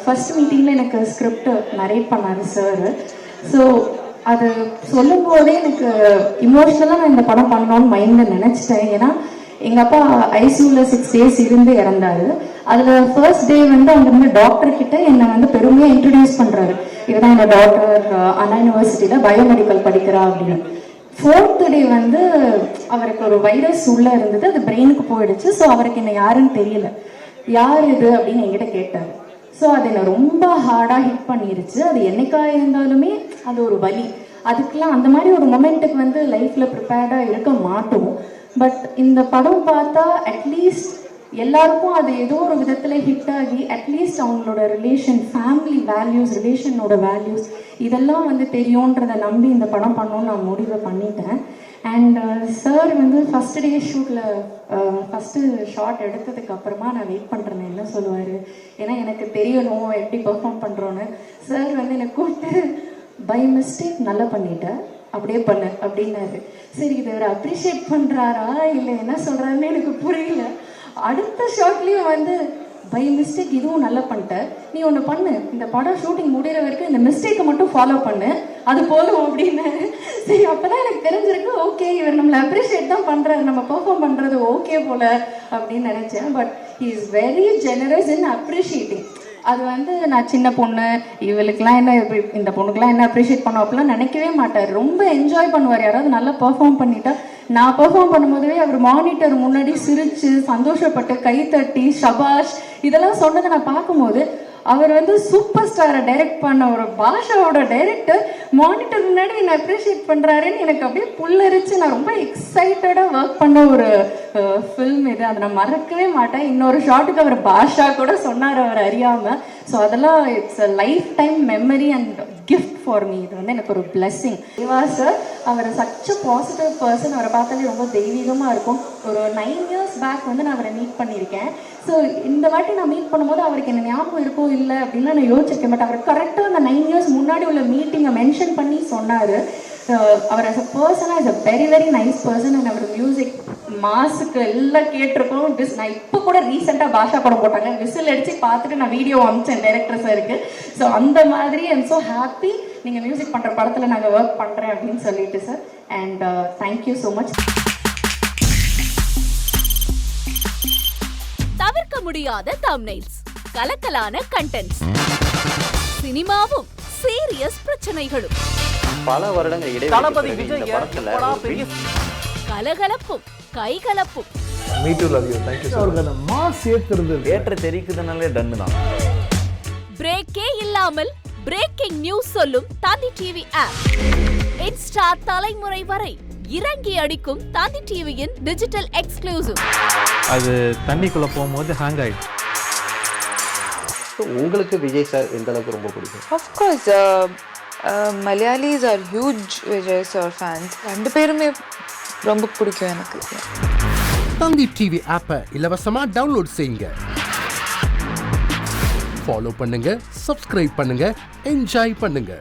First மீட்டிங்கில் எனக்கு script narrate பண்ணார் சார். ஸோ அது சொல்லும் போதே எனக்கு இமோஷ்னலாக நான் இந்த படம் பண்ணணும்னு மைண்டில் நினச்சிட்டேன். ஏன்னா எங்கள் அப்பா ஐசியூவில் 6 days இருந்து இறந்தாரு. அதில் ஃபர்ஸ்ட் டே வந்து அங்கிருந்து டாக்டர் கிட்ட என்னை வந்து பெருமையாக இன்ட்ரடியூஸ் பண்ணுறாரு. இதுதான் என்னோட டாக்டர் அண்ணா யூனிவர்சிட்டியில் பயோமெடிக்கல் படிக்கிறா அப்படின்னு. 4th day வந்து அவருக்கு ஒரு வைரஸ் உள்ள இருந்தது, அது பிரெயினுக்கு போயிடுச்சு. ஸோ அவருக்கு என்ன யாருன்னு தெரியல. யார் இது அப்படின்னு என்கிட்ட கேட்டார். ஸோ அது என்னை ரொம்ப ஹார்டாக ஹிட் பண்ணிருச்சு. அது என்னைக்காக இருந்தாலுமே அது ஒரு வலி. அதுக்கெல்லாம் அந்த மாதிரி ஒரு மொமெண்ட்டுக்கு வந்து லைஃப்பில் ப்ரிப்பேர்டாக இருக்க மாட்டோம். பட் இந்த படம் பார்த்தா அட்லீஸ்ட் எல்லாருக்கும் அது ஏதோ ஒரு விதத்தில் ஹிட் ஆகி அட்லீஸ்ட் அவங்களோட ரிலேஷன், ஃபேமிலி வேல்யூஸ், ரிலேஷனோட வேல்யூஸ் இதெல்லாம் வந்து தெரியுன்றதை நம்பி இந்த படம் பண்ணணும்னு நான் முடிவை பண்ணிட்டேன். அண்ட் சார் வந்து ஃபஸ்ட் டே ஷூட்டில் ஃபஸ்ட்டு ஷார்ட் எடுத்ததுக்கு அப்புறமா நான் வெயிட் பண்ணுறேன் என்ன சொல்லுவார். ஏன்னா எனக்கு தெரியணும் எப்படி பெர்ஃபார்ம் பண்ணுறோன்னு. சார் வந்து என்னை கூப்பிட்டு பை மிஸ்டேக் நல்லா பண்ணிட்டேன், அப்படியே பண்ணு அப்படின்னாரு. சரி இதை அவர் அப்ரிஷியேட் பண்ணுறாரா இல்லை என்ன சொல்கிறாருன்னு எனக்கு புரியல. அடுத்த ஷார்ட்லேயும் வந்து பை மிஸ்டேக் இதுவும் நல்லா பண்ணிட்ட, நீ ஒன்று பண்ணு, இந்த படம் ஷூட்டிங் முடிகிற வரைக்கும் இந்த மிஸ்டேக்கை மட்டும் ஃபாலோ பண்ணு, அது போதும் அப்படின்னு. சரி அப்போ தான் எனக்கு தெரிஞ்சிருக்கு, ஓகே இவர் நம்மளை அப்ரிஷியேட் தான் பண்ணுறாரு, நம்ம பெர்ஃபார்ம் பண்ணுறது ஓகே போல் அப்படின்னு நினச்சேன். But he is very generous in appreciating. அது வந்து நான் சின்ன பொண்ணு, இவளுக்கெல்லாம் என்ன, இந்த பொண்ணுக்கெல்லாம் என்ன அப்ரிஷியேட் பண்ணுவோம் அப்படிலாம் நினைக்கவே மாட்டார். ரொம்ப என்ஜாய் பண்ணுவார். யாராவது நல்லா பெர்ஃபார்ம் பண்ணிட்டா, நான் பெர்ஃபார்ம் பண்ணும்போதுவே அவர் மானிட்டர் முன்னாடி சிரிச்சு சந்தோஷப்பட்டு கை தட்டி ஷபாஷ் இதெல்லாம் சொன்னதை நான் பார்க்கும்போது, அவர் வந்து சூப்பர் ஸ்டாரை டைரக்ட் பண்ண ஒரு பாஷாவோட டைரக்டர் மானிட்டர் முன்னாடி என்னை அப்ரிஷியேட் பண்ணுறாருன்னு எனக்கு அப்படியே புல்லரிச்சு நான் ரொம்ப எக்ஸைட்டடாக ஒர்க் பண்ண ஒரு ஃபில்ம் இது. அதை நான் மறக்கவே மாட்டேன். இன்னொரு ஷாட்டுக்கு அவர் பாஷா கூட சொன்னார் அவர் அறியாமல். ஸோ அதெல்லாம் it's a lifetime memory and gift for me. இது வந்து எனக்கு ஒரு பிளெஸ்ஸிங். தேவா சார் அவர் சச் அ பாசிட்டிவ் பர்சன். அவரை பார்த்தாலே ரொம்ப தெய்வீகமாக இருக்கும். ஒரு 9 years பேக் வந்து நான் அவரை மீட் பண்ணியிருக்கேன். ஸோ இந்த வாட்டி நான் மீட் பண்ணும்போது அவருக்கு என்ன ஞாபகம் இருக்கும் இல்லை அப்படின்லாம் நான் யோசிச்சிருக்கேன். பட் அவர் கரெக்டாக அந்த 9 years முன்னாடி உள்ள மீட்டிங்கை மென்ஷன் பண்ணி சொன்னார். அவர் as a person is a very very nice person. And அவர் மியூசிக் மாஸுக்கு எல்லாம் கேட்டிருக்கோம். நான் இப்போ கூட ரீசெண்டாக பாஷா படம் போட்டாங்க, விசில் அடித்து பார்த்துட்டு நான் வீடியோ அனுப்பிச்சேன் டைரக்டர் சாருக்கு. ஸோ அந்த மாதிரி ஐம் ஸோ ஹாப்பி நீங்கள் மியூசிக் பண்ணுற படத்தில் நாங்கள் ஒர்க் பண்ணுறேன் அப்படின்னு சொல்லிட்டு sir. And thank you so much. தவிர்க்க முடியாத தம்ப்நெயில்ஸ், கலக்கலான கண்டென்ட்ஸ், சினிமாவும் சீரியஸ் பிரச்சனைகளும், பல வருடங்கள் தளபதி இடைவெளி விஜய் கலகலப்பும் கைகலப்பும். Me too love you. Thank you அவர்கள் மாஸ் ஏத்துறது ஏற்ற தெரிக்குதுனாலே டன் தான். பிரேக்கே இல்லாமல் பிரேக்கிங் நியூஸ் சொல்லும் தந்தி டிவி ஆப். இன்ஸ்டா தலைமுறை வரை இறங்கி அடிக்கும் தந்தி டிவியின் டிஜிட்டல் எக்ஸ்க்ளூசிவ். அது தண்ணிக்குள்ள போகும்போது ஹேங் ஆயிடுச்சு. உங்களுக்கு விஜய் சார் எந்த அளவுக்கு ரொம்ப பிடிக்கும்? Of course, Malayalis are huge Vijay sir fans. ரெண்டு பேருமே ரொம்ப பிடிக்கும் எனக்கு. தந்தி டிவி ஆப்பை இலவசமா டவுன்லோட் செய்யுங்க. ஃபாலோ பண்ணுங்க, சப்ஸ்கிரைப் பண்ணுங்க, என்ஜாய் பண்ணுங்க.